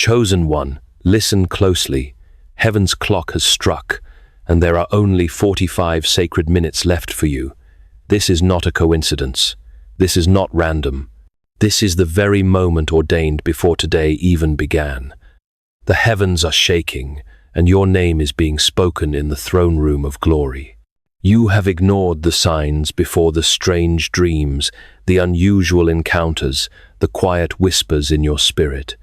Chosen one, listen closely. Heaven's clock has struck, and there are only 45 sacred minutes left for you. This is not a coincidence. This is not random. This is the very moment ordained before today even began. The heavens are shaking, and your name is being spoken in the throne room of glory. You have ignored the signs before the strange dreams, the unusual encounters, the quiet whispers in your spirit.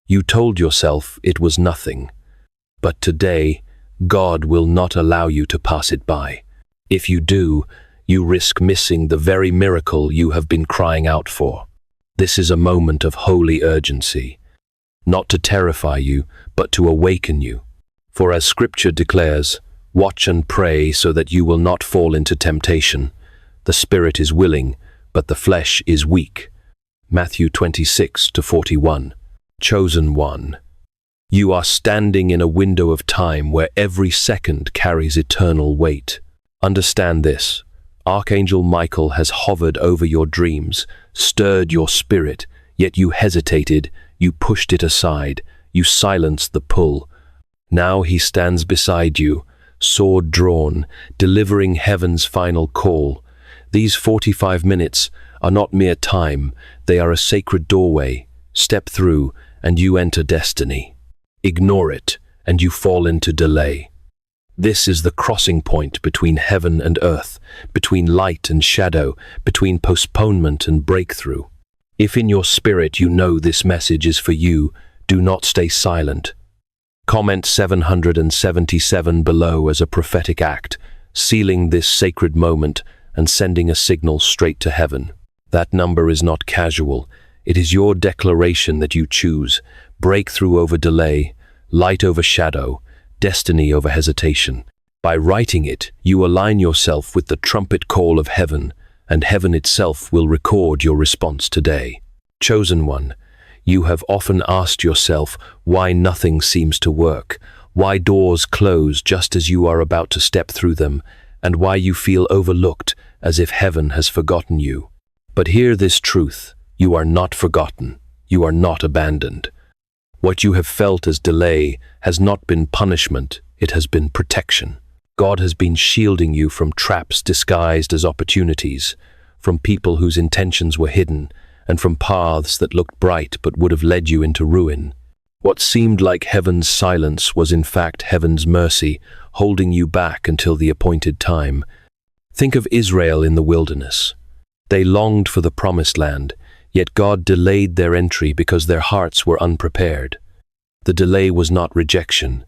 You told yourself it was nothing. But today, God will not allow you to pass it by. If you do, you risk missing the very miracle you have been crying out for. This is a moment of holy urgency, not to terrify you, but to awaken you. For as Scripture declares, watch and pray so that you will not fall into temptation. The spirit is willing, but the flesh is weak. Matthew 26-41. Chosen one. You are standing in a window of time where every second carries eternal weight. Understand this. Archangel Michael has hovered over your dreams, stirred your spirit, yet you hesitated, you pushed it aside, you silenced the pull. Now he stands beside you, sword drawn, delivering heaven's final call. These 45 minutes are not mere time, they are a sacred doorway. Step through, and you enter destiny. Ignore it, and you fall into delay. This is the crossing point between heaven and earth, between light and shadow, between postponement and breakthrough. If in your spirit you know this message is for you, do not stay silent. Comment 777 below as a prophetic act, sealing this sacred moment and sending a signal straight to heaven. That number is not casual. It is your declaration that you choose. Breakthrough over delay, light over shadow, destiny over hesitation. By writing it, you align yourself with the trumpet call of heaven, and heaven itself will record your response today. Chosen one, you have often asked yourself why nothing seems to work, why doors close just as you are about to step through them, and why you feel overlooked as if heaven has forgotten you. But hear this truth, you are not forgotten, you are not abandoned. What you have felt as delay has not been punishment, it has been protection. God has been shielding you from traps disguised as opportunities, from people whose intentions were hidden, and from paths that looked bright but would have led you into ruin. What seemed like heaven's silence was in fact heaven's mercy, holding you back until the appointed time. Think of Israel in the wilderness. They longed for the promised land, yet God delayed their entry because their hearts were unprepared. The delay was not rejection,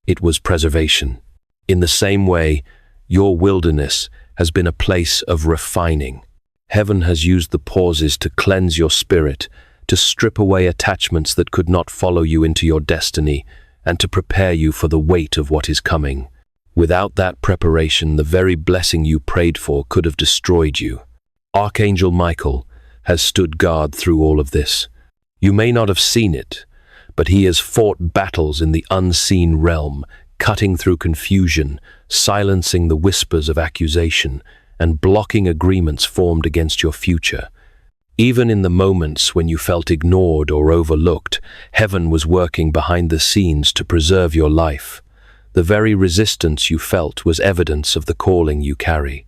it was preservation. In the same way, your wilderness has been a place of refining. Heaven has used the pauses to cleanse your spirit, to strip away attachments that could not follow you into your destiny, and to prepare you for the weight of what is coming. Without that preparation, the very blessing you prayed for could have destroyed you. Archangel Michael has stood guard through all of this. You may not have seen it, but he has fought battles in the unseen realm, cutting through confusion, silencing the whispers of accusation, and blocking agreements formed against your future. Even in the moments when you felt ignored or overlooked, heaven was working behind the scenes to preserve your life. The very resistance you felt was evidence of the calling you carry.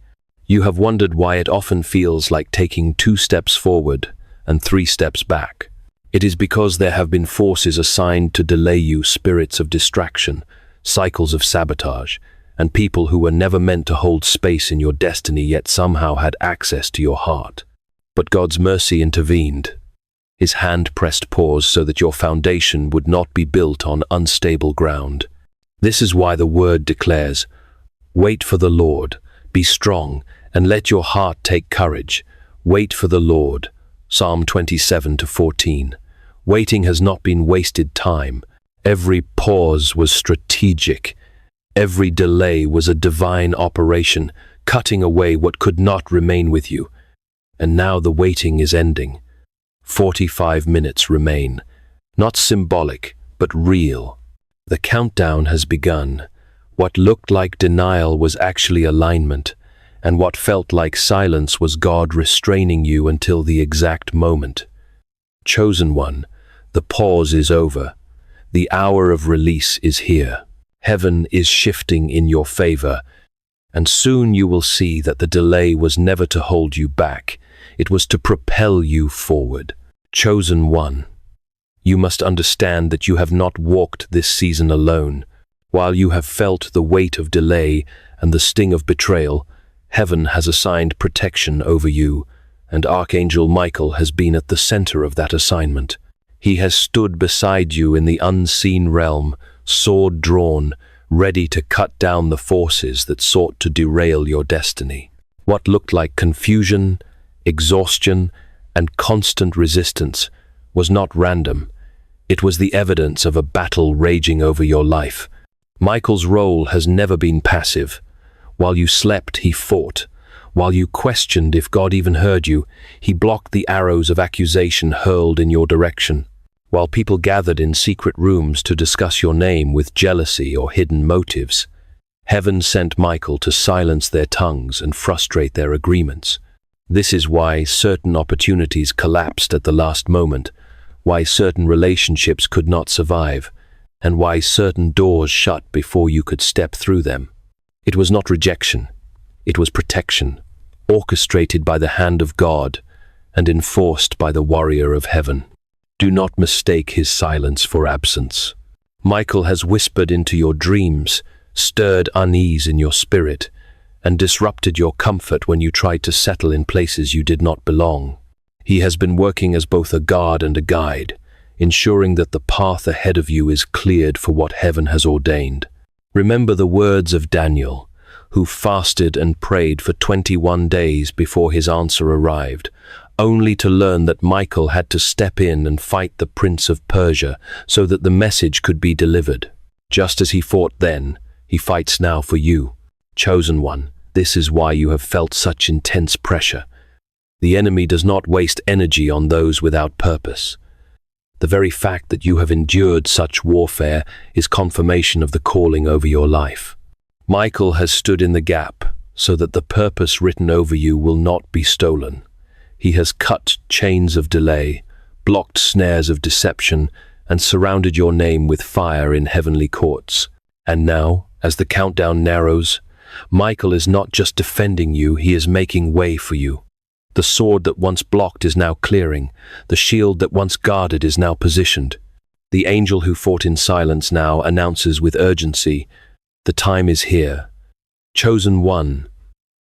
You have wondered why it often feels like taking 2 steps forward and 3 steps back. It is because there have been forces assigned to delay you, spirits of distraction, cycles of sabotage, and people who were never meant to hold space in your destiny yet somehow had access to your heart. But God's mercy intervened. His hand pressed pause so that your foundation would not be built on unstable ground. This is why the word declares, "Wait for the Lord, be strong, and let your heart take courage. Wait for the Lord." Psalm 27-14. Waiting has not been wasted time. Every pause was strategic. Every delay was a divine operation, cutting away what could not remain with you. And now the waiting is ending. 45 minutes remain. Not symbolic, but real. The countdown has begun. What looked like denial was actually alignment, and what felt like silence was God restraining you until the exact moment. Chosen one, the pause is over. The hour of release is here. Heaven is shifting in your favor, and soon you will see that the delay was never to hold you back. It was to propel you forward. Chosen one, you must understand that you have not walked this season alone. While you have felt the weight of delay and the sting of betrayal, heaven has assigned protection over you, and Archangel Michael has been at the center of that assignment. He has stood beside you in the unseen realm, sword drawn, ready to cut down the forces that sought to derail your destiny. What looked like confusion, exhaustion, and constant resistance was not random. It was the evidence of a battle raging over your life. Michael's role has never been passive. While you slept, he fought. While you questioned if God even heard you, he blocked the arrows of accusation hurled in your direction. While people gathered in secret rooms to discuss your name with jealousy or hidden motives, heaven sent Michael to silence their tongues and frustrate their agreements. This is why certain opportunities collapsed at the last moment, why certain relationships could not survive, and why certain doors shut before you could step through them. It was not rejection, it was protection, orchestrated by the hand of God and enforced by the warrior of heaven. Do not mistake his silence for absence. Michael has whispered into your dreams, stirred unease in your spirit, and disrupted your comfort when you tried to settle in places you did not belong. He has been working as both a guard and a guide, ensuring that the path ahead of you is cleared for what heaven has ordained. Remember the words of Daniel, who fasted and prayed for 21 days before his answer arrived, only to learn that Michael had to step in and fight the Prince of Persia so that the message could be delivered. Just as he fought then, he fights now for you. Chosen one, this is why you have felt such intense pressure. The enemy does not waste energy on those without purpose. The very fact that you have endured such warfare is confirmation of the calling over your life. Michael has stood in the gap so that the purpose written over you will not be stolen. He has cut chains of delay, blocked snares of deception, and surrounded your name with fire in heavenly courts. And now, as the countdown narrows, Michael is not just defending you, he is making way for you. The sword that once blocked is now clearing. The shield that once guarded is now positioned. The angel who fought in silence now announces with urgency, the time is here. Chosen one,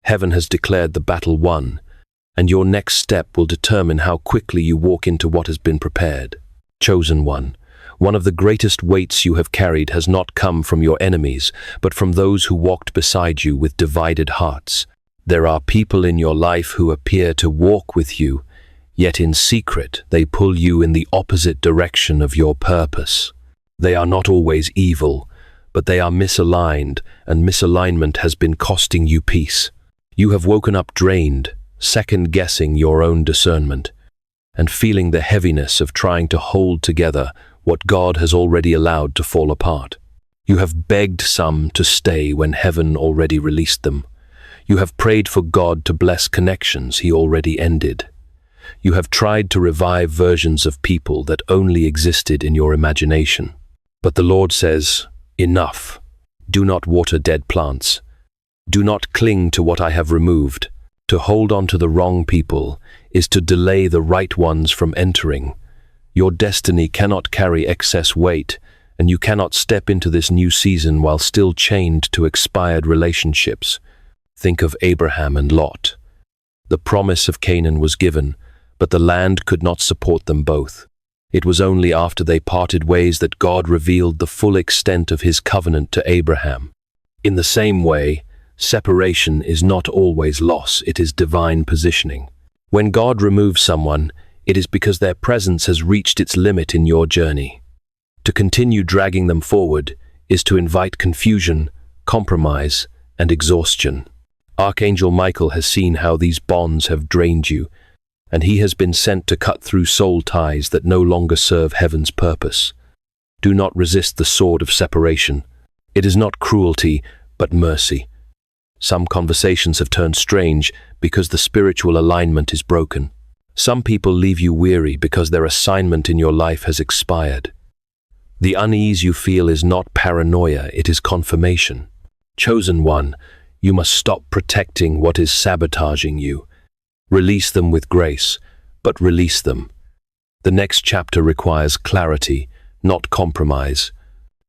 heaven has declared the battle won, and your next step will determine how quickly you walk into what has been prepared. Chosen one of the greatest weights you have carried has not come from your enemies, but from those who walked beside you with divided hearts. There are people in your life who appear to walk with you, yet in secret they pull you in the opposite direction of your purpose. They are not always evil, but they are misaligned, and misalignment has been costing you peace. You have woken up drained, second-guessing your own discernment, and feeling the heaviness of trying to hold together what God has already allowed to fall apart. You have begged some to stay when heaven already released them. You have prayed for God to bless connections he already ended. You have tried to revive versions of people that only existed in your imagination. But the Lord says, enough. Do not water dead plants. Do not cling to what I have removed. To hold on to the wrong people is to delay the right ones from entering. Your destiny cannot carry excess weight, and you cannot step into this new season while still chained to expired relationships. Think of Abraham and Lot. The promise of Canaan was given, but the land could not support them both. It was only after they parted ways that God revealed the full extent of his covenant to Abraham. In the same way, separation is not always loss, it is divine positioning. When God removes someone, it is because their presence has reached its limit in your journey. To continue dragging them forward is to invite confusion, compromise, and exhaustion. Archangel Michael has seen how these bonds have drained you, and he has been sent to cut through soul ties that no longer serve heaven's purpose. Do not resist the sword of separation. It is not cruelty, but mercy. Some conversations have turned strange because the spiritual alignment is broken. Some people leave you weary because their assignment in your life has expired. The unease you feel is not paranoia, it is confirmation. Chosen one, you must stop protecting what is sabotaging you. Release them with grace, but release them. The next chapter requires clarity, not compromise.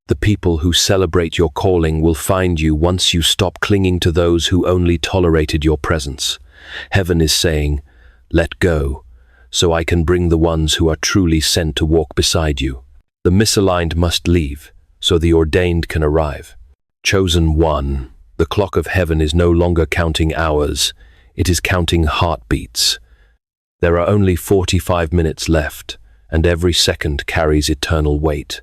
The people who celebrate your calling will find you once you stop clinging to those who only tolerated your presence. Heaven is saying, let go, so I can bring the ones who are truly sent to walk beside you. The misaligned must leave, so the ordained can arrive. Chosen one, the clock of heaven is no longer counting hours, it is counting heartbeats. There are only 45 minutes left, and every second carries eternal weight.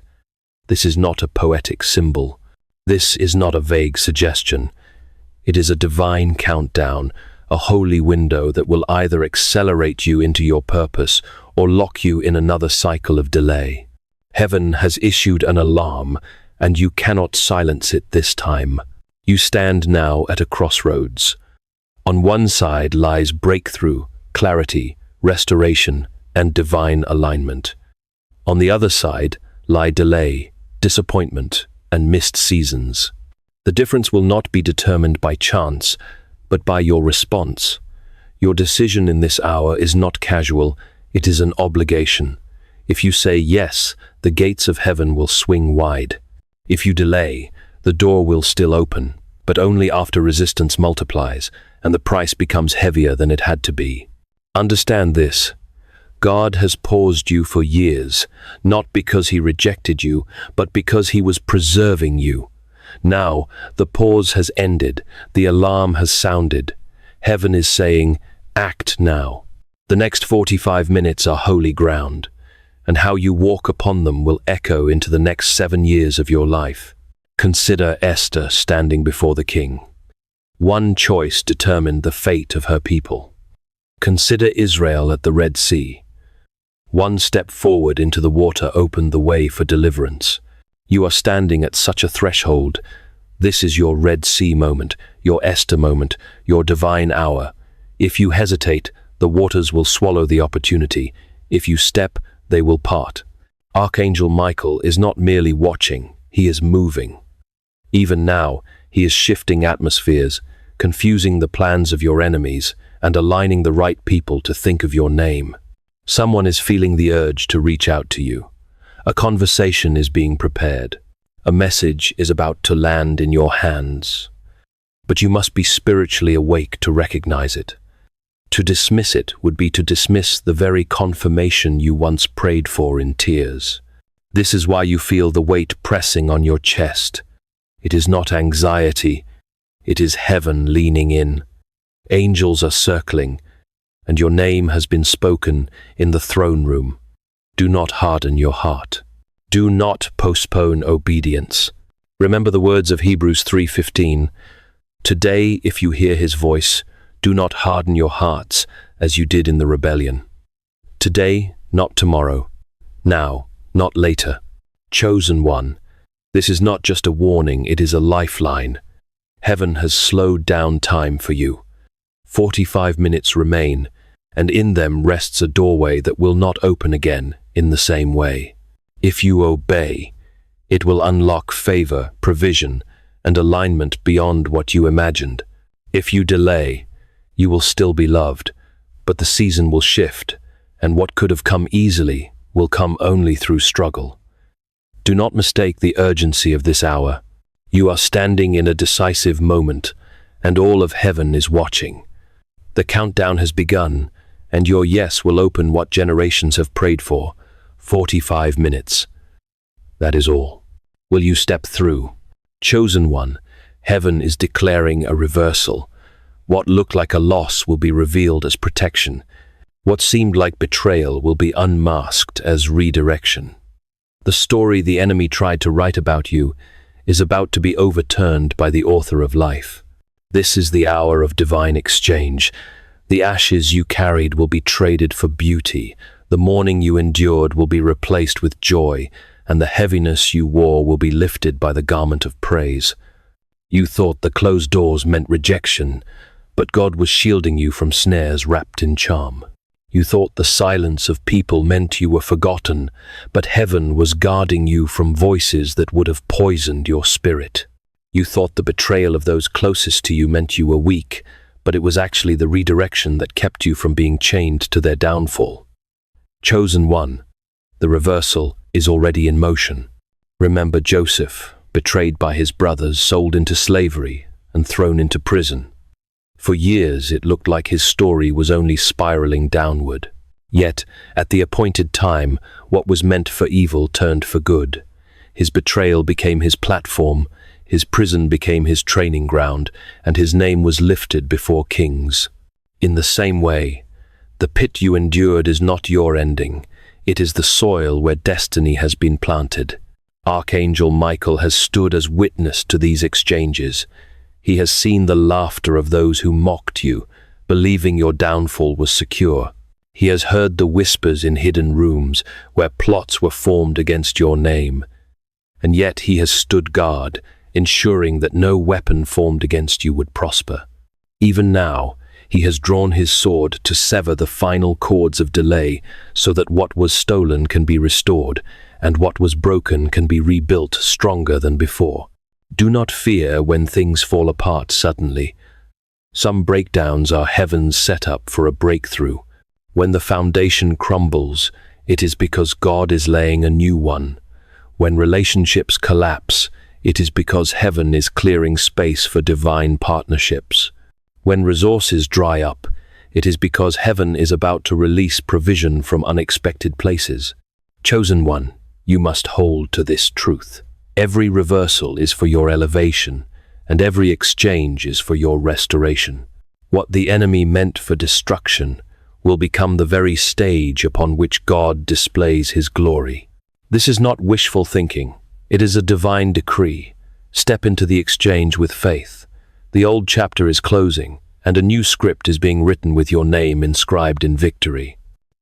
This is not a poetic symbol. This is not a vague suggestion. It is a divine countdown, a holy window that will either accelerate you into your purpose or lock you in another cycle of delay. Heaven has issued an alarm, and you cannot silence it this time. You stand now at a crossroads. On one side lies breakthrough, clarity, restoration, and divine alignment. On the other side lie delay, disappointment, and missed seasons. The difference will not be determined by chance, but by your response. Your decision in this hour is not casual, it is an obligation. If you say yes, the gates of heaven will swing wide. If you delay, the door will still open, but only after resistance multiplies and the price becomes heavier than it had to be. Understand this. God has paused you for years, not because he rejected you, but because he was preserving you. Now, the pause has ended, the alarm has sounded. Heaven is saying, act now. The next 45 minutes are holy ground, and how you walk upon them will echo into the next 7 years of your life. Consider Esther standing before the king. One choice determined the fate of her people. Consider Israel at the Red Sea. One step forward into the water opened the way for deliverance. You are standing at such a threshold. This is your Red Sea moment, your Esther moment, your divine hour. If you hesitate, the waters will swallow the opportunity. If you step, they will part. Archangel Michael is not merely watching, he is moving. Even now, he is shifting atmospheres, confusing the plans of your enemies, and aligning the right people to think of your name. Someone is feeling the urge to reach out to you. A conversation is being prepared. A message is about to land in your hands. But you must be spiritually awake to recognize it. To dismiss it would be to dismiss the very confirmation you once prayed for in tears. This is why you feel the weight pressing on your chest. It is not anxiety, it is heaven leaning in. Angels are circling, and your name has been spoken in the throne room. Do not harden your heart. Do not postpone obedience. Remember the words of Hebrews 3:15. Today, if you hear his voice, do not harden your hearts as you did in the rebellion. Today, not tomorrow. Now, not later. Chosen one. This is not just a warning, it is a lifeline. Heaven has slowed down time for you. 45 minutes remain, and in them rests a doorway that will not open again in the same way. If you obey, it will unlock favor, provision, and alignment beyond what you imagined. If you delay, you will still be loved, but the season will shift, and what could have come easily will come only through struggle. Do not mistake the urgency of this hour. You are standing in a decisive moment, and all of heaven is watching. The countdown has begun, and your yes will open what generations have prayed for. 45 minutes. That is all. Will you step through? Chosen one, heaven is declaring a reversal. What looked like a loss will be revealed as protection. What seemed like betrayal will be unmasked as redirection. The story the enemy tried to write about you is about to be overturned by the author of life. This is the hour of divine exchange. The ashes you carried will be traded for beauty. The mourning you endured will be replaced with joy, and the heaviness you wore will be lifted by the garment of praise. You thought the closed doors meant rejection, but God was shielding you from snares wrapped in charm. You thought the silence of people meant you were forgotten, but heaven was guarding you from voices that would have poisoned your spirit. You thought the betrayal of those closest to you meant you were weak, but it was actually the redirection that kept you from being chained to their downfall. Chosen one, the reversal is already in motion. Remember Joseph, betrayed by his brothers, sold into slavery, and thrown into prison. For years it looked like his story was only spiraling downward. Yet, at the appointed time, what was meant for evil turned for good. His betrayal became his platform, his prison became his training ground, and his name was lifted before kings. In the same way, the pit you endured is not your ending. It is the soil where destiny has been planted. Archangel Michael has stood as witness to these exchanges. He has seen the laughter of those who mocked you, believing your downfall was secure. He has heard the whispers in hidden rooms where plots were formed against your name. And yet he has stood guard, ensuring that no weapon formed against you would prosper. Even now, he has drawn his sword to sever the final cords of delay so that what was stolen can be restored, and what was broken can be rebuilt stronger than before. Do not fear when things fall apart suddenly. Some breakdowns are heaven's setup for a breakthrough. When the foundation crumbles, it is because God is laying a new one. When relationships collapse, it is because heaven is clearing space for divine partnerships. When resources dry up, it is because heaven is about to release provision from unexpected places. Chosen one, you must hold to this truth. Every reversal is for your elevation, and every exchange is for your restoration. What the enemy meant for destruction will become the very stage upon which God displays his glory. This is not wishful thinking. It is a divine decree. Step into the exchange with faith. The old chapter is closing, and a new script is being written with your name inscribed in victory.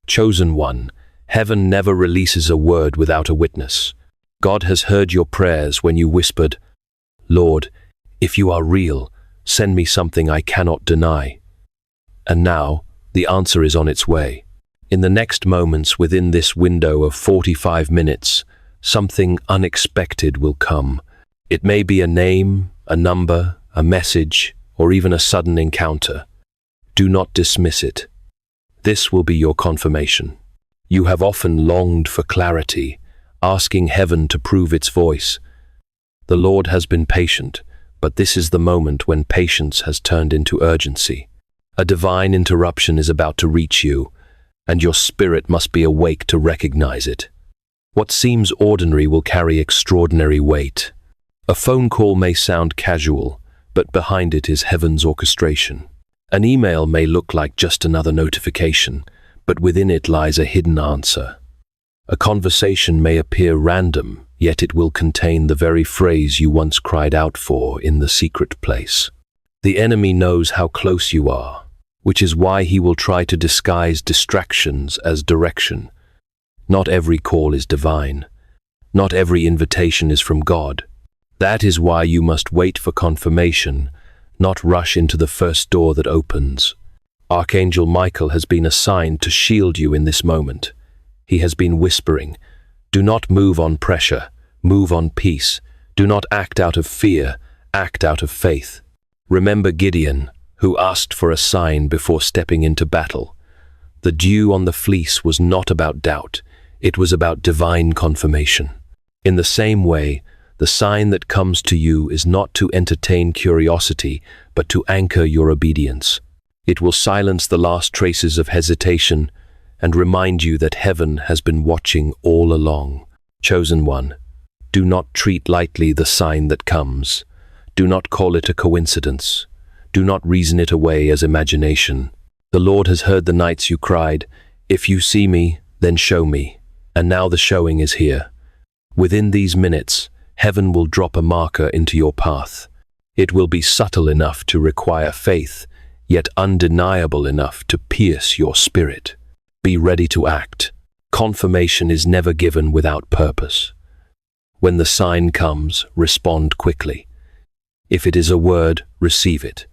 Chosen one, heaven never releases a word without a witness. God has heard your prayers when you whispered, "Lord, if you are real, send me something I cannot deny." And now, the answer is on its way. In the next moments within this window of 45 minutes, something unexpected will come. It may be a name, a number, a message, or even a sudden encounter. Do not dismiss it. This will be your confirmation. You have often longed for clarity, asking heaven to prove its voice. The Lord has been patient, but this is the moment when patience has turned into urgency. A divine interruption is about to reach you, and your spirit must be awake to recognize it. What seems ordinary will carry extraordinary weight. A phone call may sound casual, but behind it is heaven's orchestration. An email may look like just another notification, but within it lies a hidden answer. A conversation may appear random, yet it will contain the very phrase you once cried out for in the secret place. The enemy knows how close you are, which is why he will try to disguise distractions as direction. Not every call is divine. Not every invitation is from God. That is why you must wait for confirmation, not rush into the first door that opens. Archangel Michael has been assigned to shield you in this moment. He has been whispering, "Do not move on pressure, move on peace. Do not act out of fear, act out of faith." Remember Gideon, who asked for a sign before stepping into battle. The dew on the fleece was not about doubt, it was about divine confirmation. In the same way, the sign that comes to you is not to entertain curiosity, but to anchor your obedience. It will silence the last traces of hesitation and remind you that heaven has been watching all along. Chosen one, do not treat lightly the sign that comes. Do not call it a coincidence. Do not reason it away as imagination. The Lord has heard the nights you cried, "If you see me, then show me." And now the showing is here. Within these minutes, heaven will drop a marker into your path. It will be subtle enough to require faith, yet undeniable enough to pierce your spirit. Be ready to act. Confirmation is never given without purpose. When the sign comes, respond quickly. If it is a word, receive it.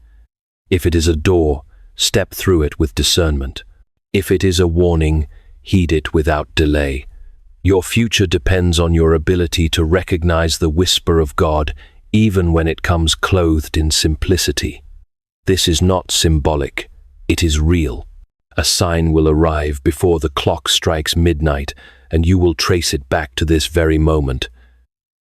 If it is a door, step through it with discernment. If it is a warning, heed it without delay. Your future depends on your ability to recognize the whisper of God, even when it comes clothed in simplicity. This is not symbolic, it is real. A sign will arrive before the clock strikes midnight, and you will trace it back to this very moment.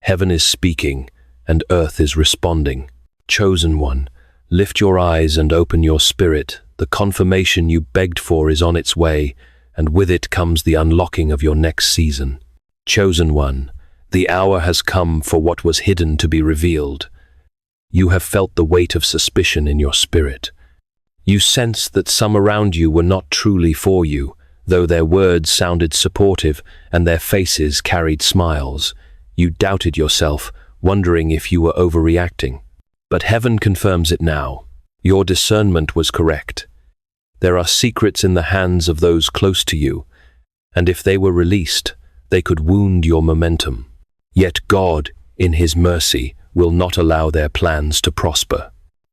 Heaven is speaking, and earth is responding. Chosen one, lift your eyes and open your spirit. The confirmation you begged for is on its way, and with it comes the unlocking of your next season. Chosen one, the hour has come for what was hidden to be revealed. You have felt the weight of suspicion in your spirit. You sensed that some around you were not truly for you, though their words sounded supportive and their faces carried smiles. You doubted yourself, wondering if you were overreacting. But heaven confirms it now. Your discernment was correct. There are secrets in the hands of those close to you, and if they were released, they could wound your momentum. Yet God, in His mercy, will not allow their plans to prosper.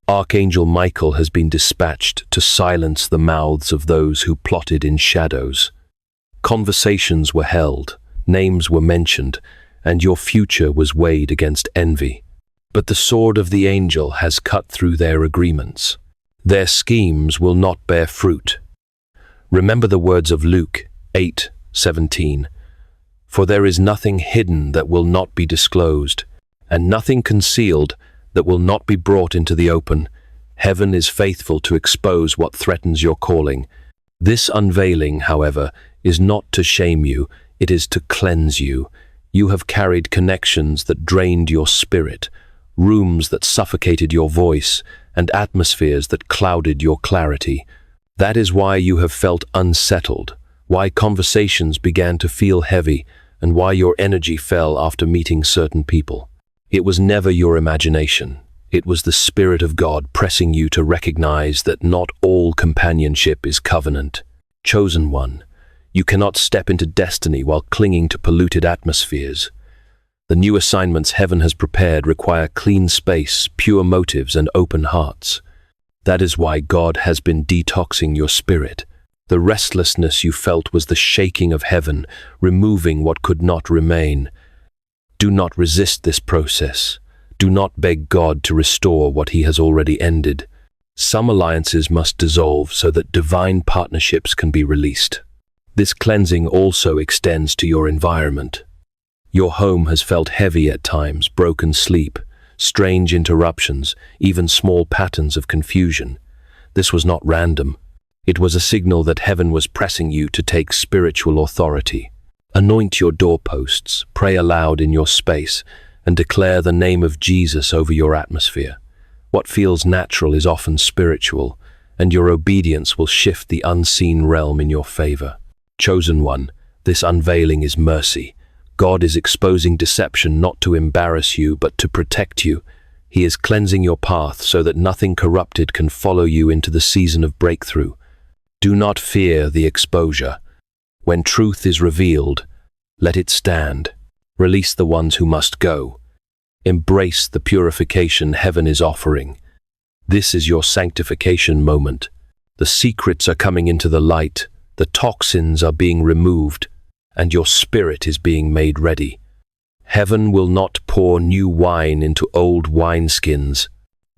Archangel Michael has been dispatched to silence the mouths of those who plotted in shadows. Conversations were held, names were mentioned, and your future was weighed against envy. But the sword of the angel has cut through their agreements. Their schemes will not bear fruit. Remember the words of Luke 8:17. For there is nothing hidden that will not be disclosed, and nothing concealed that will not be brought into the open. Heaven is faithful to expose what threatens your calling. This unveiling, however, is not to shame you, it is to cleanse you. You have carried connections that drained your spirit, rooms that suffocated your voice, and atmospheres that clouded your clarity. That is why you have felt unsettled, why conversations began to feel heavy, and why your energy fell after meeting certain people. It was never your imagination. It was the Spirit of God pressing you to recognize that not all companionship is covenant. Chosen one, you cannot step into destiny while clinging to polluted atmospheres. The new assignments heaven has prepared require clean space, pure motives, and open hearts. That is why God has been detoxing your spirit. The restlessness you felt was the shaking of heaven, removing what could not remain. Do not resist this process. Do not beg God to restore what He has already ended. Some alliances must dissolve so that divine partnerships can be released. This cleansing also extends to your environment. Your home has felt heavy at times, broken sleep, strange interruptions, even small patterns of confusion. This was not random. It was a signal that heaven was pressing you to take spiritual authority. Anoint your doorposts, pray aloud in your space, and declare the name of Jesus over your atmosphere. What feels natural is often spiritual, and your obedience will shift the unseen realm in your favor. Chosen one, this unveiling is mercy. God is exposing deception not to embarrass you, but to protect you. He is cleansing your path so that nothing corrupted can follow you into the season of breakthrough. Do not fear the exposure. When truth is revealed, let it stand. Release the ones who must go. Embrace the purification heaven is offering. This is your sanctification moment. The secrets are coming into the light, the toxins are being removed, and your spirit is being made ready. Heaven will not pour new wine into old wineskins.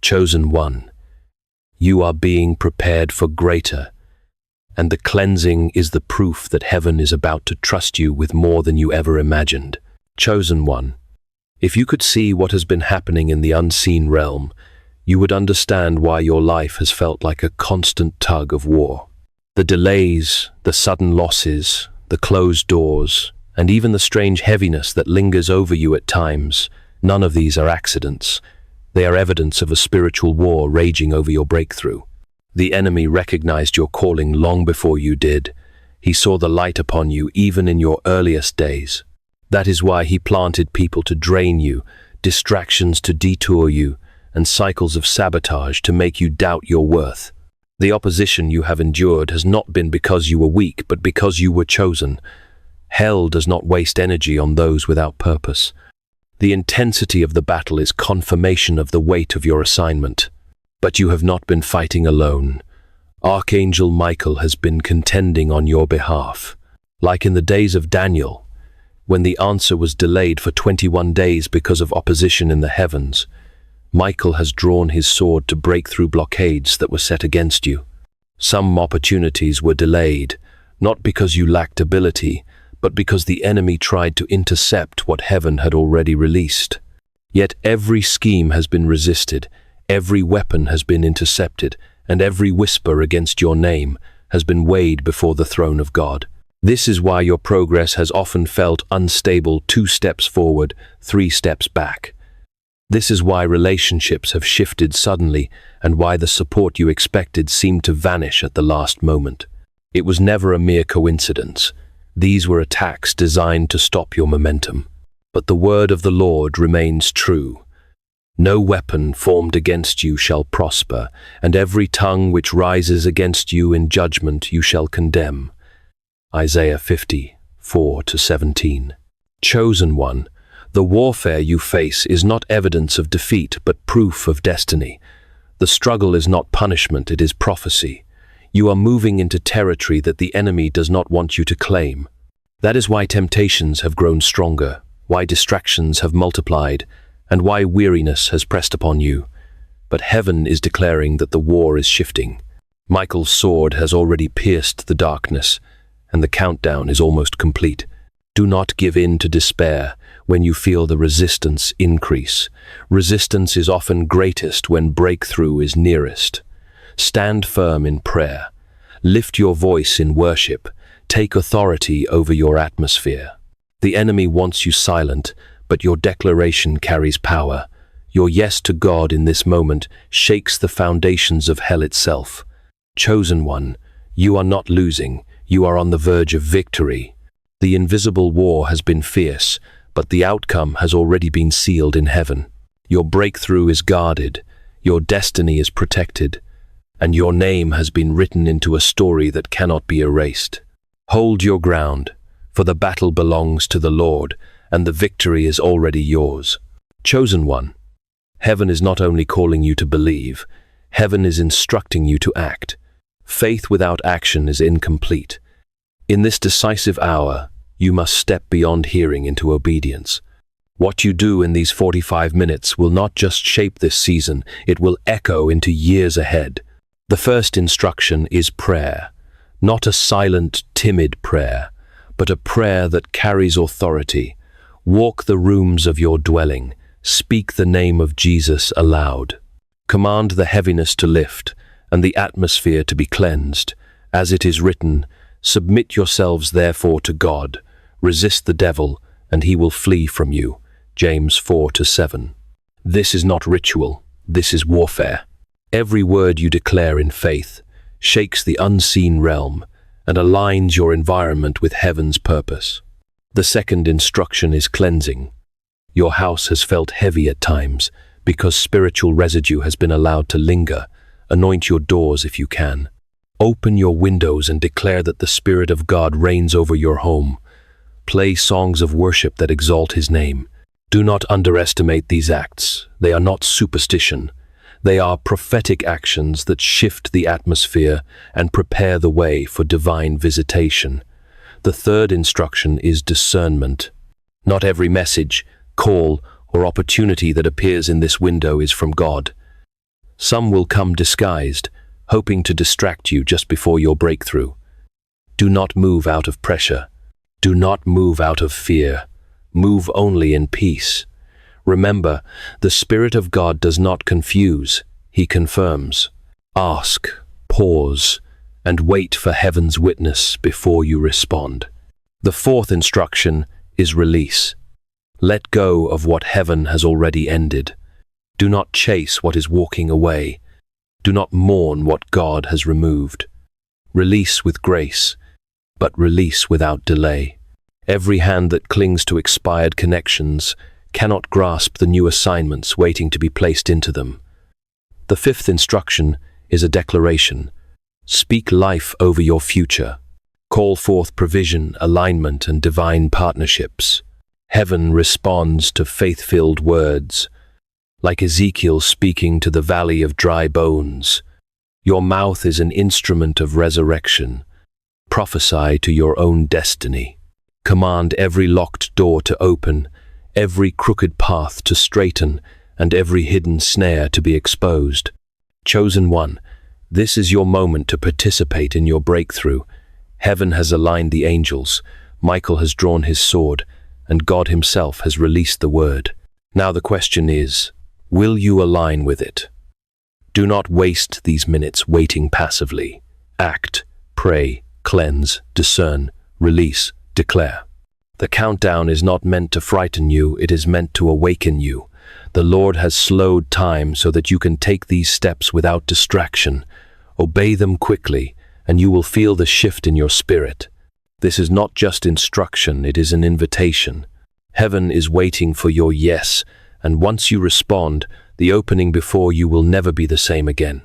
Chosen one, you are being prepared for greater, and the cleansing is the proof that heaven is about to trust you with more than you ever imagined. Chosen one, if you could see what has been happening in the unseen realm, you would understand why your life has felt like a constant tug of war. The delays, the sudden losses, the closed doors, and even the strange heaviness that lingers over you at times, none of these are accidents. They are evidence of a spiritual war raging over your breakthrough. The enemy recognized your calling long before you did. He saw the light upon you even in your earliest days. That is why he planted people to drain you, distractions to detour you, and cycles of sabotage to make you doubt your worth. The opposition you have endured has not been because you were weak, but because you were chosen. Hell does not waste energy on those without purpose. The intensity of the battle is confirmation of the weight of your assignment. But you have not been fighting alone. Archangel Michael has been contending on your behalf. Like in the days of Daniel, when the answer was delayed for 21 days because of opposition in the heavens, Michael has drawn his sword to break through blockades that were set against you. Some opportunities were delayed, not because you lacked ability, but because the enemy tried to intercept what heaven had already released. Yet every scheme has been resisted, every weapon has been intercepted, and every whisper against your name has been weighed before the throne of God. This is why your progress has often felt unstable, 2 steps forward, 3 steps back. This is why relationships have shifted suddenly and why the support you expected seemed to vanish at the last moment. It was never a mere coincidence. These were attacks designed to stop your momentum. But the word of the Lord remains true. No weapon formed against you shall prosper, and every tongue which rises against you in judgment you shall condemn. Isaiah 50:4-17. Chosen one, the warfare you face is not evidence of defeat, but proof of destiny. The struggle is not punishment, it is prophecy. You are moving into territory that the enemy does not want you to claim. That is why temptations have grown stronger, why distractions have multiplied, and why weariness has pressed upon you. But heaven is declaring that the war is shifting. Michael's sword has already pierced the darkness, and the countdown is almost complete. Do not give in to despair when you feel the resistance increase. Resistance is often greatest when breakthrough is nearest. Stand firm in prayer. Lift your voice in worship. Take authority over your atmosphere. The enemy wants you silent, but your declaration carries power. Your yes to God in this moment shakes the foundations of hell itself. Chosen one, you are not losing. You are on the verge of victory. The invisible war has been fierce, but the outcome has already been sealed in heaven. Your breakthrough is guarded, your destiny is protected, and your name has been written into a story that cannot be erased. Hold your ground, for the battle belongs to the Lord, and the victory is already yours. Chosen one, heaven is not only calling you to believe, heaven is instructing you to act. Faith without action is incomplete. In this decisive hour, you must step beyond hearing into obedience. What you do in these 45 minutes will not just shape this season, it will echo into years ahead. The first instruction is prayer, not a silent, timid prayer, but a prayer that carries authority. Walk the rooms of your dwelling, speak the name of Jesus aloud. Command the heaviness to lift, and the atmosphere to be cleansed. As it is written, submit yourselves therefore to God, resist the devil, and he will flee from you. James 4:7. This is not ritual, this is warfare. Every word you declare in faith shakes the unseen realm and aligns your environment with heaven's purpose. The second instruction is cleansing. Your house has felt heavy at times because spiritual residue has been allowed to linger. Anoint your doors if you can. Open your windows and declare that the Spirit of God reigns over your home. Play songs of worship that exalt His name. Do not underestimate these acts. They are not superstition. They are prophetic actions that shift the atmosphere and prepare the way for divine visitation. The third instruction is discernment. Not every message, call, or opportunity that appears in this window is from God. Some will come disguised, hoping to distract you just before your breakthrough. Do not move out of pressure. Do not move out of fear. Move only in peace. Remember, the Spirit of God does not confuse, He confirms. Ask, pause, and wait for heaven's witness before you respond. The fourth instruction is release. Let go of what heaven has already ended. Do not chase what is walking away. Do not mourn what God has removed. Release with grace, but release without delay. Every hand that clings to expired connections cannot grasp the new assignments waiting to be placed into them. The fifth instruction is a declaration. Speak life over your future. Call forth provision, alignment, and divine partnerships. Heaven responds to faith-filled words. Like Ezekiel speaking to the valley of dry bones, Your mouth is an instrument of resurrection. Prophesy to your own destiny. Command every locked door to open, every crooked path to straighten, and every hidden snare to be exposed. Chosen one, this is your moment to participate in your breakthrough. Heaven has aligned the angels, Michael has drawn his sword, and God himself has released the word. Now the question is, will you align with it? Do not waste these minutes waiting passively. Act, pray, cleanse, discern, release, declare. The countdown is not meant to frighten you, it is meant to awaken you. The Lord has slowed time so that you can take these steps without distraction. Obey them quickly, and you will feel the shift in your spirit. This is not just instruction, it is an invitation. Heaven is waiting for your yes, and once you respond, the opening before you will never be the same again.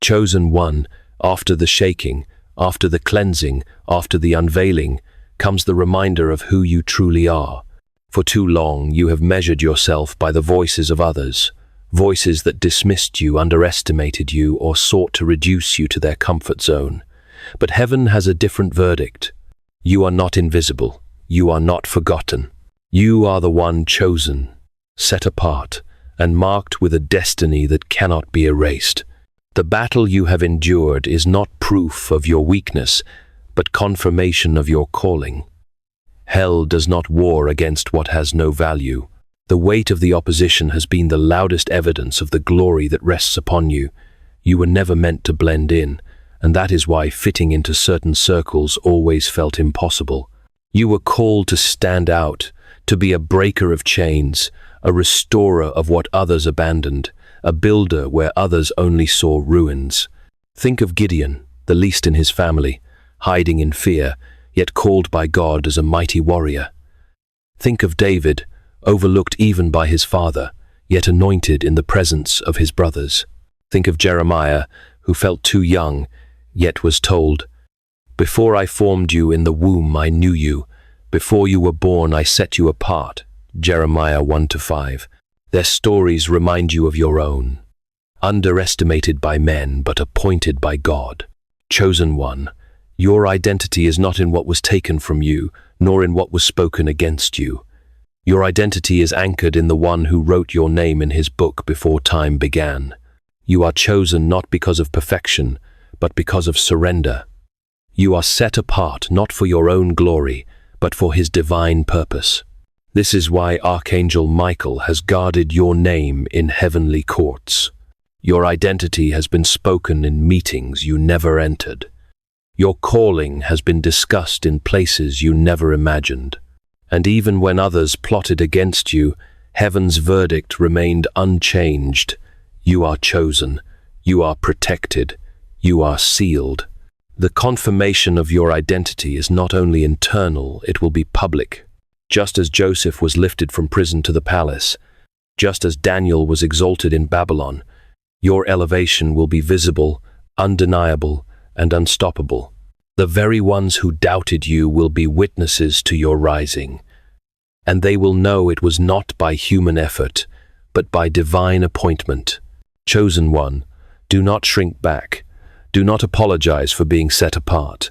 Chosen one, after the shaking, after the cleansing, after the unveiling, comes the reminder of who you truly are. For too long, you have measured yourself by the voices of others, voices that dismissed you, underestimated you, or sought to reduce you to their comfort zone. But heaven has a different verdict. You are not invisible. You are not forgotten. You are the one chosen, set apart, and marked with a destiny that cannot be erased. The battle you have endured is not proof of your weakness, but confirmation of your calling. Hell does not war against what has no value. The weight of the opposition has been the loudest evidence of the glory that rests upon you. You were never meant to blend in, and that is why fitting into certain circles always felt impossible. You were called to stand out, to be a breaker of chains, a restorer of what others abandoned, a builder where others only saw ruins. Think of Gideon, the least in his family, hiding in fear, yet called by God as a mighty warrior. Think of David, overlooked even by his father, yet anointed in the presence of his brothers. Think of Jeremiah, who felt too young, yet was told, "Before I formed you in the womb I knew you. Before you were born I set you apart." Jeremiah 1-5. Their stories remind you of your own. Underestimated by men, but appointed by God. Chosen one, your identity is not in what was taken from you, nor in what was spoken against you. Your identity is anchored in the one who wrote your name in his book before time began. You are chosen not because of perfection, but because of surrender. You are set apart not for your own glory, but for his divine purpose. This is why Archangel Michael has guarded your name in heavenly courts. Your identity has been spoken in meetings you never entered. Your calling has been discussed in places you never imagined. And even when others plotted against you, heaven's verdict remained unchanged. You are chosen. You are protected. You are sealed. The confirmation of your identity is not only internal, it will be public. Just as Joseph was lifted from prison to the palace, just as Daniel was exalted in Babylon, your elevation will be visible, undeniable, and unstoppable. The very ones who doubted you will be witnesses to your rising, and they will know it was not by human effort, but by divine appointment. Chosen one, do not shrink back. Do not apologize for being set apart.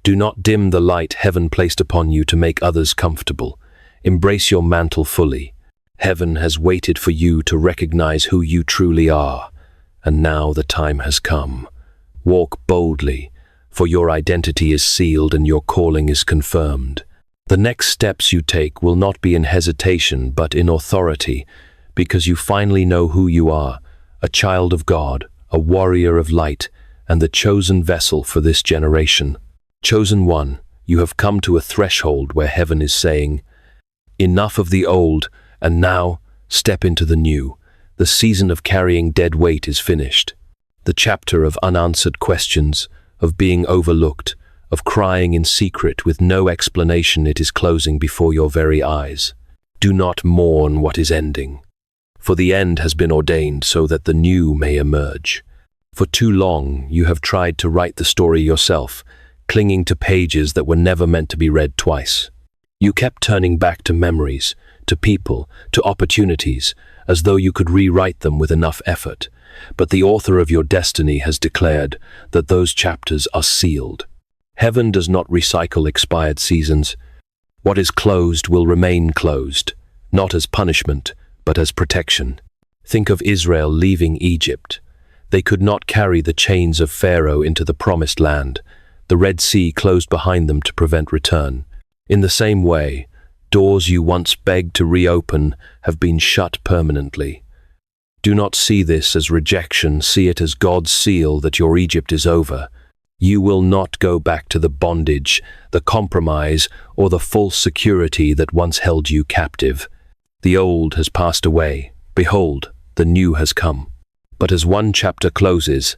Do not dim the light heaven placed upon you to make others comfortable. Embrace your mantle fully. Heaven has waited for you to recognize who you truly are, and now the time has come. Walk boldly, for your identity is sealed and your calling is confirmed. The next steps you take will not be in hesitation but in authority, because you finally know who you are, a child of God, a warrior of light, and the chosen vessel for this generation. Chosen one, you have come to a threshold where heaven is saying, "Enough of the old, and now step into the new." The season of carrying dead weight is finished. The chapter of unanswered questions, of being overlooked, of crying in secret with no explanation, it is closing before your very eyes. Do not mourn what is ending, for the end has been ordained so that the new may emerge. For too long, you have tried to write the story yourself, clinging to pages that were never meant to be read twice. You kept turning back to memories, to people, to opportunities, as though you could rewrite them with enough effort. But the author of your destiny has declared that those chapters are sealed. Heaven does not recycle expired seasons. What is closed will remain closed, not as punishment, but as protection. Think of Israel leaving Egypt. They could not carry the chains of Pharaoh into the promised land. The Red Sea closed behind them to prevent return. In the same way, doors you once begged to reopen have been shut permanently. Do not see this as rejection, see it as God's seal that your Egypt is over. You will not go back to the bondage, the compromise, or the false security that once held you captive. The old has passed away. Behold, the new has come. But as one chapter closes,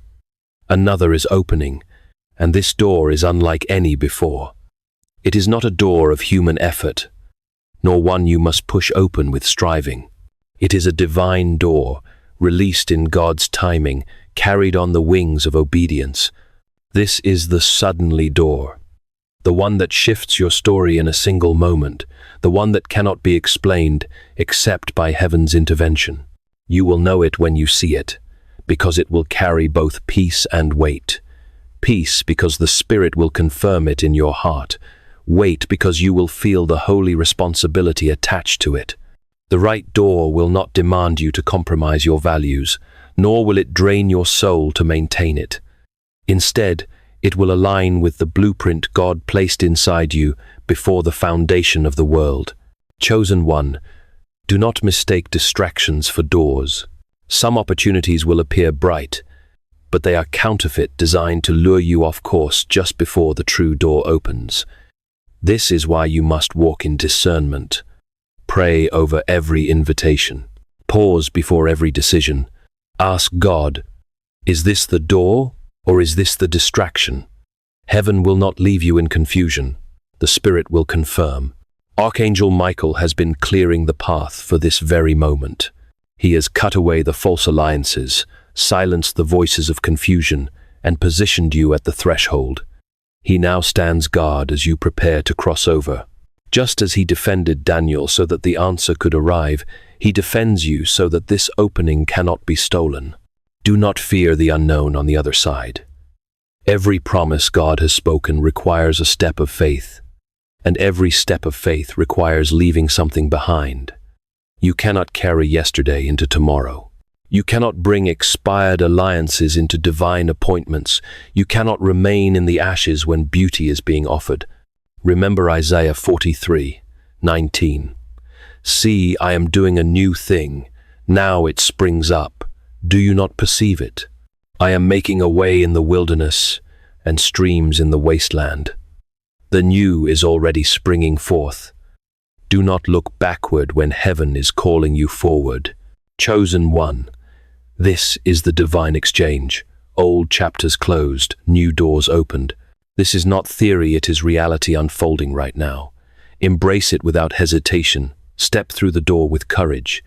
another is opening, and this door is unlike any before. It is not a door of human effort, nor one you must push open with striving. It is a divine door, released in God's timing, carried on the wings of obedience. This is the suddenly door, the one that shifts your story in a single moment, the one that cannot be explained except by heaven's intervention. You will know it when you see it, because it will carry both peace and weight. Peace because the Spirit will confirm it in your heart. Weight because you will feel the holy responsibility attached to it. The right door will not demand you to compromise your values, nor will it drain your soul to maintain it. Instead, it will align with the blueprint God placed inside you before the foundation of the world. Chosen one, do not mistake distractions for doors. Some opportunities will appear bright, but they are counterfeit, designed to lure you off course just before the true door opens. This is why you must walk in discernment. Pray over every invitation. Pause before every decision. Ask God, is this the door or is this the distraction? Heaven will not leave you in confusion. The Spirit will confirm. Archangel Michael has been clearing the path for this very moment. He has cut away the false alliances, silenced the voices of confusion, and positioned you at the threshold. He now stands guard as you prepare to cross over. Just as he defended Daniel so that the answer could arrive, he defends you so that this opening cannot be stolen. Do not fear the unknown on the other side. Every promise God has spoken requires a step of faith, and every step of faith requires leaving something behind. You cannot carry yesterday into tomorrow. You cannot bring expired alliances into divine appointments. You cannot remain in the ashes when beauty is being offered. Remember Isaiah 43:19. See, I am doing a new thing. Now it springs up. Do you not perceive it? I am making a way in the wilderness and streams in the wasteland. The new is already springing forth. Do not look backward when heaven is calling you forward. Chosen one, this is the divine exchange. Old chapters closed, new doors opened. This is not theory, it is reality unfolding right now. Embrace it without hesitation. Step through the door with courage,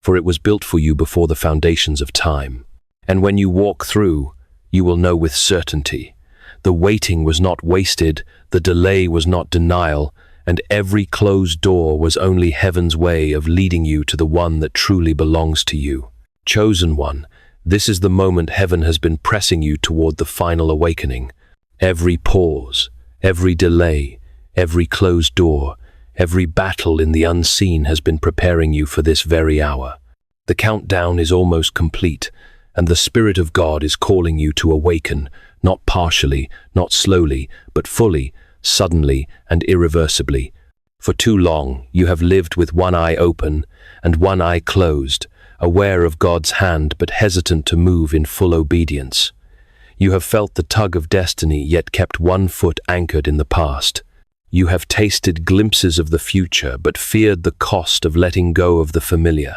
for it was built for you before the foundations of time. And when you walk through, you will know with certainty. The waiting was not wasted, the delay was not denial, and every closed door was only heaven's way of leading you to the one that truly belongs to you. Chosen one, this is the moment heaven has been pressing you toward the final awakening. Every pause, every delay, every closed door, every battle in the unseen has been preparing you for this very hour. The countdown is almost complete, and the Spirit of God is calling you to awaken, not partially, not slowly, but fully, suddenly, and irreversibly. For too long, you have lived with one eye open and one eye closed, aware of God's hand but hesitant to move in full obedience. You have felt the tug of destiny, yet kept one foot anchored in the past. You have tasted glimpses of the future, but feared the cost of letting go of the familiar.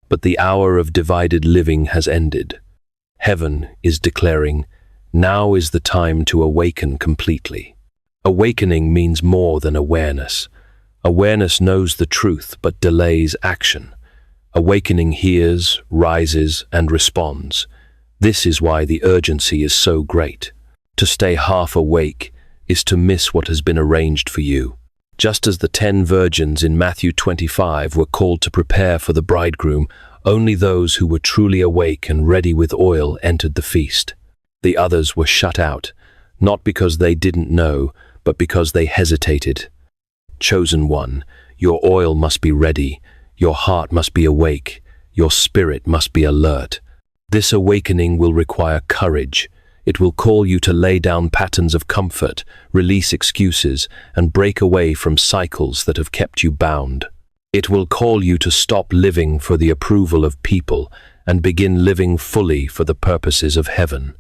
But the hour of divided living has ended. Heaven is declaring, now is the time to awaken completely. Awakening means more than awareness. Awareness knows the truth but delays action. Awakening hears, rises, and responds. This is why the urgency is so great. To stay half awake is to miss what has been arranged for you. Just as the 10 virgins in Matthew 25 were called to prepare for the bridegroom, only those who were truly awake and ready with oil entered the feast. The others were shut out, not because they didn't know, but because they hesitated. Chosen one, your oil must be ready, your heart must be awake, your spirit must be alert. This awakening will require courage. It will call you to lay down patterns of comfort, release excuses, and break away from cycles that have kept you bound. It will call you to stop living for the approval of people and begin living fully for the purposes of heaven.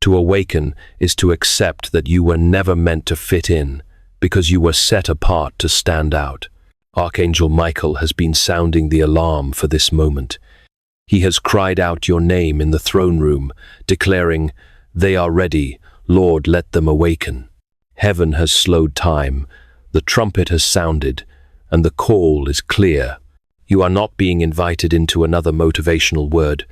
To awaken is to accept that you were never meant to fit in, because you were set apart to stand out. Archangel Michael has been sounding the alarm for this moment. He has cried out your name in the throne room, declaring, "They are ready, Lord, let them awaken." Heaven has slowed time, the trumpet has sounded, and the call is clear. You are not being invited into another motivational word.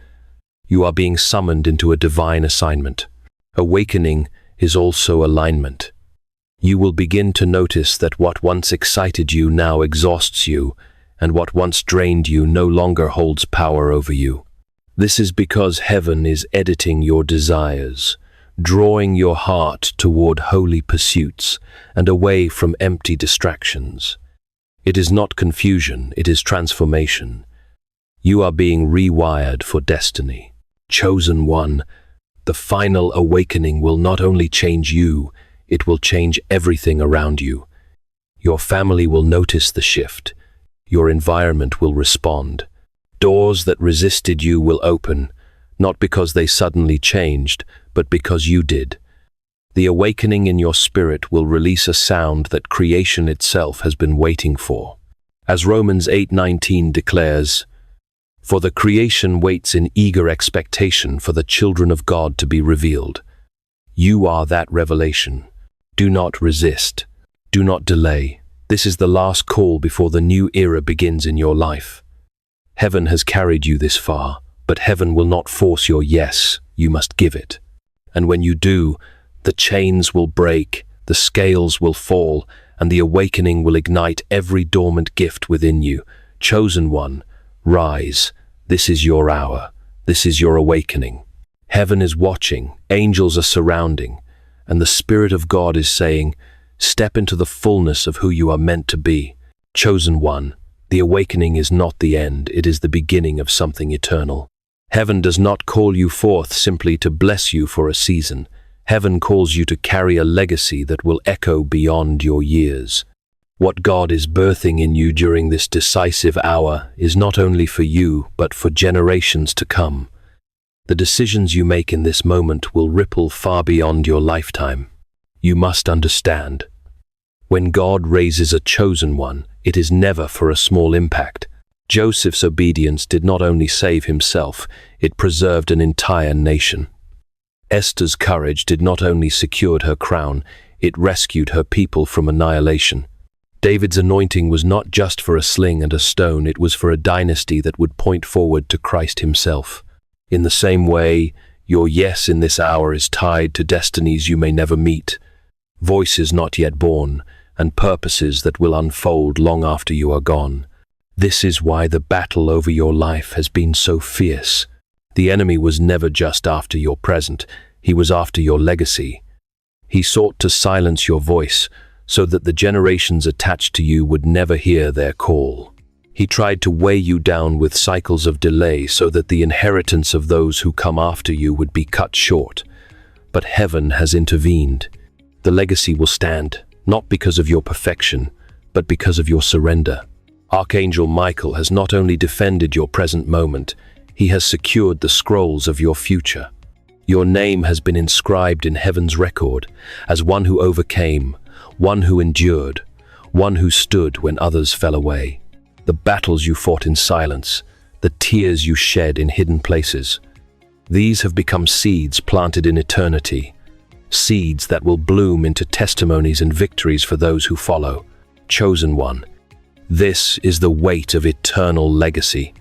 You are being summoned into a divine assignment. Awakening is also alignment. You will begin to notice that what once excited you now exhausts you, and what once drained you no longer holds power over you. This is because heaven is editing your desires, drawing your heart toward holy pursuits and away from empty distractions. It is not confusion, it is transformation. You are being rewired for destiny. Chosen one, the final awakening will not only change you, it will change everything around you. Your family will notice the shift. Your environment will respond. Doors that resisted you will open, not because they suddenly changed, but because you did. The awakening in your spirit will release a sound that creation itself has been waiting for. As Romans 8:19 declares, "For the creation waits in eager expectation for the children of God to be revealed." You are that revelation. Do not resist. Do not delay. This is the last call before the new era begins in your life. Heaven has carried you this far, but heaven will not force your yes, you must give it. And when you do, the chains will break, the scales will fall, and the awakening will ignite every dormant gift within you. Chosen one, rise. This is your hour. This is your awakening. Heaven is watching, angels are surrounding, and the Spirit of God is saying, step into the fullness of who you are meant to be. Chosen one, the awakening is not the end, it is the beginning of something eternal. Heaven does not call you forth simply to bless you for a season. Heaven calls you to carry a legacy that will echo beyond your years. What God is birthing in you during this decisive hour is not only for you, but for generations to come. The decisions you make in this moment will ripple far beyond your lifetime. You must understand. When God raises a chosen one, it is never for a small impact. Joseph's obedience did not only save himself, it preserved an entire nation. Esther's courage did not only secure her crown, it rescued her people from annihilation. David's anointing was not just for a sling and a stone, it was for a dynasty that would point forward to Christ himself. In the same way, your yes in this hour is tied to destinies you may never meet, voices not yet born, and purposes that will unfold long after you are gone. This is why the battle over your life has been so fierce. The enemy was never just after your present, he was after your legacy. He sought to silence your voice so that the generations attached to you would never hear their call. He tried to weigh you down with cycles of delay so that the inheritance of those who come after you would be cut short. But heaven has intervened. The legacy will stand, not because of your perfection, but because of your surrender. Archangel Michael has not only defended your present moment, he has secured the scrolls of your future. Your name has been inscribed in heaven's record as one who overcame, one who endured, one who stood when others fell away. The battles you fought in silence, the tears you shed in hidden places, these have become seeds planted in eternity, seeds that will bloom into testimonies and victories for those who follow. Chosen one, this is the weight of eternal legacy.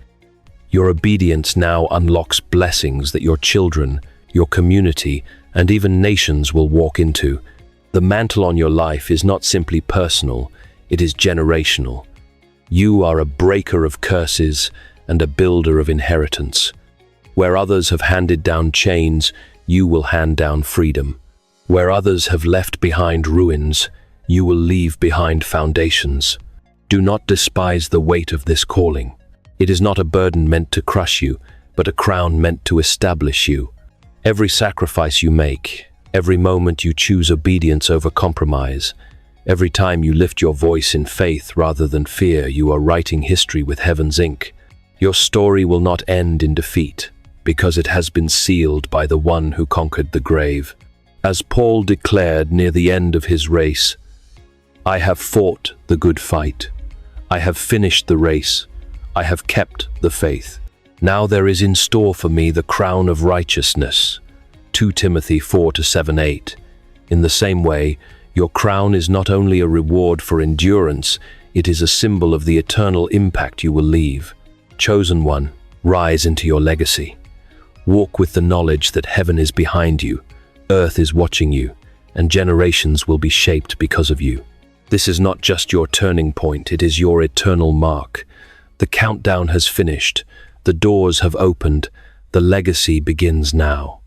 Your obedience now unlocks blessings that your children, your community, and even nations will walk into. The mantle on your life is not simply personal, It is generational. You are a breaker of curses and a builder of inheritance. Where others have handed down chains, you will hand down freedom. Where others have left behind ruins, you will leave behind foundations. Do not despise the weight of this calling. It is not a burden meant to crush you, but a crown meant to establish you. Every sacrifice you make, every moment you choose obedience over compromise, every time you lift your voice in faith rather than fear, you are writing history with heaven's ink. Your story will not end in defeat, because it has been sealed by the one who conquered the grave. As Paul declared near the end of his race, "I have fought the good fight. I have finished the race. I have kept the faith. Now there is in store for me the crown of righteousness." 2 Timothy 4-7-8. In the same way, your crown is not only a reward for endurance, it is a symbol of the eternal impact you will leave. Chosen one, rise into your legacy. Walk with the knowledge that heaven is behind you, earth is watching you, and generations will be shaped because of you. This is not just your turning point, it is your eternal mark. The countdown has finished, the doors have opened, the legacy begins now.